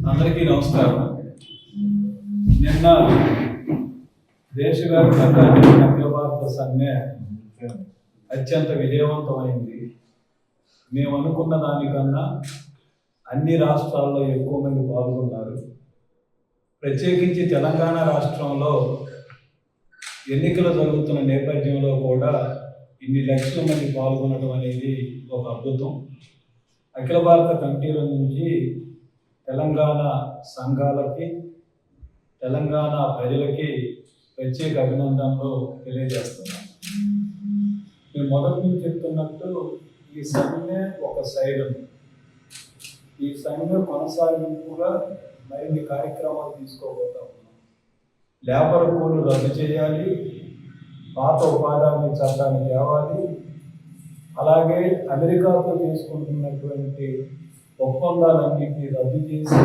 అందరికీ నమస్కారం. నిన్న దేశవ్యాప్తంగా అఖిల భారత సమ్మె అత్యంత విజయవంతమైంది. మేము అనుకున్న దానికన్నా అన్ని రాష్ట్రాల్లో ఎక్కువ మంది పాల్గొన్నారు. ప్రత్యేకించి తెలంగాణ రాష్ట్రంలో ఎన్నికలు జరుగుతున్న నేపథ్యంలో కూడా ఇన్ని లక్షల మంది పాల్గొనడం అనేది ఒక అద్భుతం. అఖిల భారత కమిటీల నుంచి తెలంగాణ సంఘాలకి, తెలంగాణ ప్రజలకి ప్రత్యేక అభినందనలు తెలియజేస్తున్నాం. మేము మొదటి నుంచి చెప్తున్నట్టు ఈ సమ్మె ఒక సైరన్. ఈ సమ్మె కొనసాగింపుగా మరిన్ని కార్యక్రమాలు తీసుకోబోతా ఉన్నాం. లేబర్ కోడ్లు రద్దు చేయాలి, పాత ఉపాధి హామీ చట్టాన్ని తేవాలి, అలాగే అమెరికాతో తీసుకుంటున్నటువంటి ఒప్పందాలన్నింటినీ రద్దు చేసి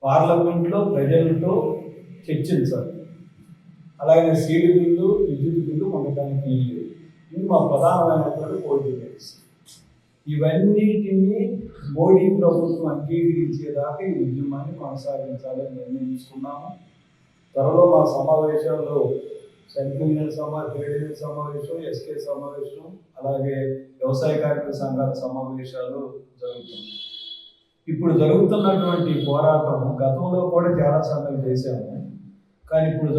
పార్లమెంట్లో ప్రజలతో చర్చించాలి. అలాగే సీడ్ బిల్లు, విద్యుత్ బిల్లు పొందడానికి ఇవి మా ప్రధానమైనటువంటి కోరికలు. ఇవన్నిటినీ మోడీ ప్రభుత్వం అంగీకరించేదాకా ఈ ఉద్యమాన్ని కొనసాగించాలని నిర్ణయించుకున్నాము. త్వరలో మా సమావేశాల్లో సెంట్రల్ యూనియన్ ట్రేడ్ యూనియన్ సమావేశం, ఎస్కే సమావేశం, అలాగే వ్యవసాయ కార్మిక సంఘాల సమావేశాలు జరుగుతుంది. ఇప్పుడు జరుగుతున్నటువంటి పోరాటం గతంలో కూడా చాలా సమ్మెలు చేశాము. కానీ ఇప్పుడు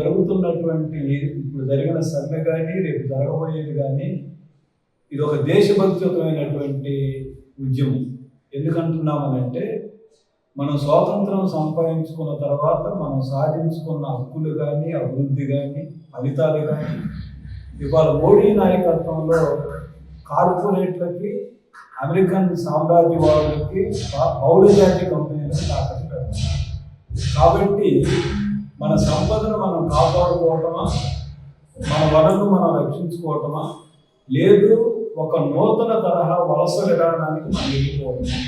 జరిగిన సమ్మె కానీ రేపు జరగబోయేది కానీ ఇది ఒక దేశభక్తియుతమైనటువంటి ఉద్యమం. ఎందుకంటున్నామనంటే మనం స్వాతంత్రం సంపాదించుకున్న తర్వాత మనం సాధించుకున్న హక్కులు కానీ, అభివృద్ధి కానీ, ఫలితాలు కానీ ఇవాళ మోడీ నాయకత్వంలో కార్పొరేట్లకి, అమెరికన్ సామ్రాజ్యవాదులకి, పౌరజాతి కంపెనీలకు తాకట్టు పెడతాం. కాబట్టి మన సంపదను మనం కాపాడుకోవటమా, మన వనరులను మనం రక్షించుకోవటమా, లేదు ఒక నూతన తరహా వలస విధానానికి మనం వెళ్ళిపోవటమా?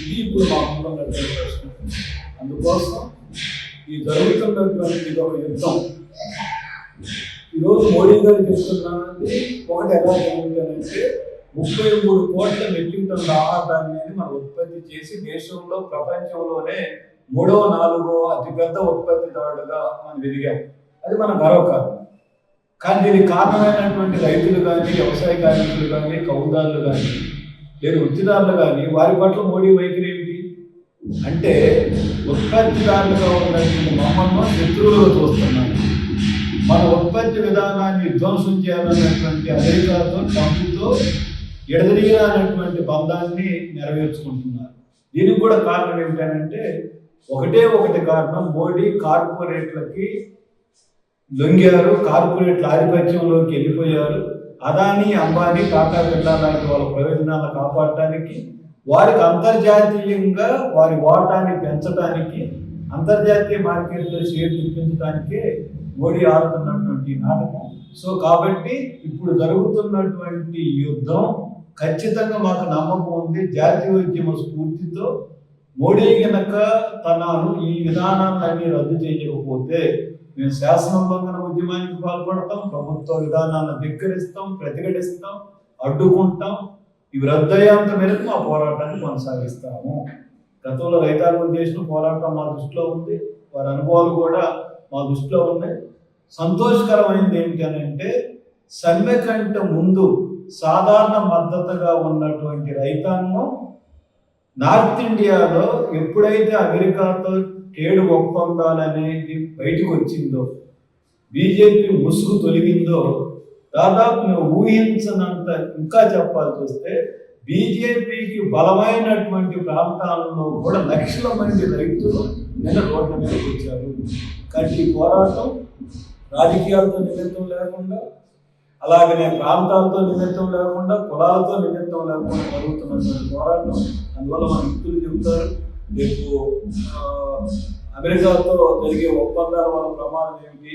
ఇది ఇప్పుడు మాకున్నటువంటి ప్రశ్న. అందుకోసం ఈ జరుగుతున్నటువంటి ఇది ఒక యుద్ధం. ఈరోజు మోడీ గారు చెప్తున్నది ఒకటి ఎలా జరుగుతుందంటే 33 కోట్ల మెట్రిక్ టన్నుల ఆహారాన్ని మనం ఉత్పత్తి చేసి దేశంలో ప్రపంచంలోనే 3వ 4వ అతిపెద్ద ఉత్పత్తిదారుడుగా మనం ఎదిగాం. అది మన గర్వకారణం. కానీ దీనికి కారణమైనటువంటి రైతులు కానీ, వ్యవసాయ కార్మికులు కానీ, కౌలుదారులు కానీ, లేదా వృత్తిదారులు కానీ వారి పట్ల మోడీ వైఖరి ఏమిటి అంటే ఉత్పత్తిదారులుగా ఉన్నటువంటి మమ్మల్ని శత్రువులుగా చూస్తున్నాను. మన ఉత్పత్తి విధానాన్ని ధ్వంసం చేయాలన్నటువంటి అమెరికాతో, ట్రంప్తో ఎడదరిగినటువంటి బంధాన్ని నెరవేర్చుకుంటున్నారు. దీనికి కూడా కారణం ఏమిటంటే ఒకటి కారణం, మోడీ కార్పొరేట్లకి లొంగారు, కార్పొరేట్ల ఆధిపత్యంలోకి వెళ్ళిపోయారు. అదానీ, అంబానీ, టాటా బిర్లా లాంటి వాళ్ళ ప్రయోజనాలను కాపాడటానికి, వారికి అంతర్జాతీయంగా వారి వాటాన్ని పెంచడానికి, అంతర్జాతీయ మార్కెట్లో షేర్ చూపించడానికే మోడీ ఆడుతున్నటువంటి నాటకం. సో కాబట్టి ఇప్పుడు జరుగుతున్నటువంటి యుద్ధం ఖచ్చితంగా మాకు నమ్మకం ఉంది. జాతీయోద్యమ స్ఫూర్తితో మోడీ కనుక తనను ఈ విధానాలన్నీ రద్దు చేయకపోతే మేము శాసనోల్లంఘన ఉద్యమానికి పాల్పడతాం, ప్రభుత్వ విధానాలను ధిక్కరిస్తాం, ప్రతిఘటిస్తాం, అడ్డుకుంటాం. ఇవి రద్దయ్యేంత మేరకు మా పోరాటాన్ని కొనసాగిస్తాము. గతంలో రైతాంగం చేసిన పోరాటం మా దృష్టిలో ఉంది, వారి అనుభవాలు కూడా మా దృష్టిలో ఉన్నాయి. సంతోషకరమైనది ఏమిటంటే సమ్మె కంటే ముందు సాధారణ మద్దతుగా ఉన్నటువంటి రైతాంగం నార్త్ ఇండియాలో ఎప్పుడైతే అమెరికాతో ట్రేడ్ ఒప్పందాలు అనేది బయటకు వచ్చిందో, బీజేపీ ముసుగు తొలగిందో, దాదాపు మేము ఊహించనంత, ఇంకా చెప్పాల్సి వస్తే బీజేపీకి బలమైనటువంటి ప్రాంతాలలో కూడా లక్షల మంది రైతులు నిన్న రోడ్ల మీదకి వచ్చారు. కానీ ఈ పోరాటం రాజకీయాలతో నిమిత్తం లేకుండా, అలాగనే ప్రాంతాలతో నిమిత్తం లేకుండా, కులాలతో నిమిత్తం లేకుండా జరుగుతున్నటువంటి పోరాటం. అందువల్ల మన మిత్రులు చెబుతారు రేపు అమెరికాతో జరిగే ఒప్పందాల వల్ల ప్రమాదం ఏమిటి,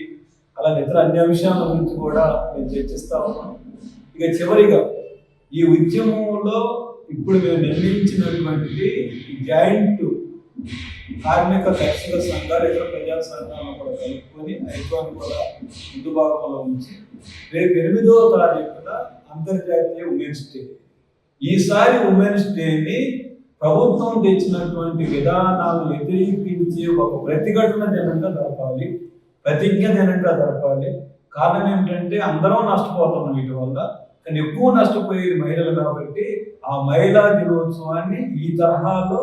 అలాగే ఇతర అన్ని అంశాల గురించి కూడా మేము చర్చిస్తా ఉన్నాం. ఇక చివరిగా ఈ ఉద్యమంలో ఇప్పుడు మేము నిర్ణయించినటువంటి జాయింట్ కార్మిక కర్షక సంఘాలు, ఇతర ప్రజా సంఘాలను కూడా కలుపుకొని ఐక్యాన్ని కూడా ముందు భాగంలో ఉంచి రేపు 8వ తారీఖున అంతర్జాతీయ ఉమెన్స్ డే. ఈసారి ఉమెన్స్ డేని ప్రభుత్వం తెచ్చినటువంటి విధానాలను వ్యతిరేకించే ఒక ప్రతిఘటన దినంగా జరపాలి, ప్రతిజ్ఞ దినంగా జరపాలి. కారణం ఏమిటంటే అందరం నష్టపోతున్నాం వీటి వల్ల, కానీ ఎక్కువ నష్టపోయేది మహిళలు కాబట్టి ఆ మహిళా దినోత్సవాన్ని ఈ తరహాలో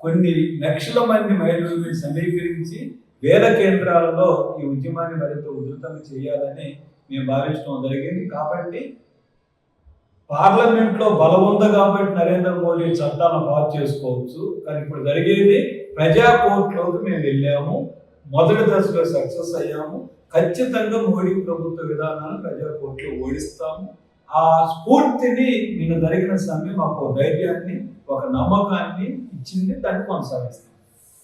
కొన్ని లక్షల మంది మహిళల్ని సమీకరించి వేల కేంద్రాలలో ఈ ఉద్యమాన్ని మరింత ఉధృతంగా చేయాలని మేము భావించడం జరిగింది. కాబట్టి పార్లమెంట్లో బలం ఉంది కాబట్టి నరేంద్ర మోడీ చట్టాలను పాస్ చేసుకోవచ్చు, కానీ ఇప్పుడు జరిగేది ప్రజా కోర్టులోకి మేము వెళ్ళాము, మొదటి దశలో సక్సెస్ అయ్యాము. ఖచ్చితంగా మోడీ ప్రభుత్వ విధానాలను ప్రజా కోర్టులో ఓడిస్తాము. ఆ స్ఫూర్తిని నిన్న జరిగిన సమ్మె మాకు ధైర్యాన్ని, ఒక నమ్మకాన్ని ఇచ్చింది, దాన్ని కొనసాగిస్తాం.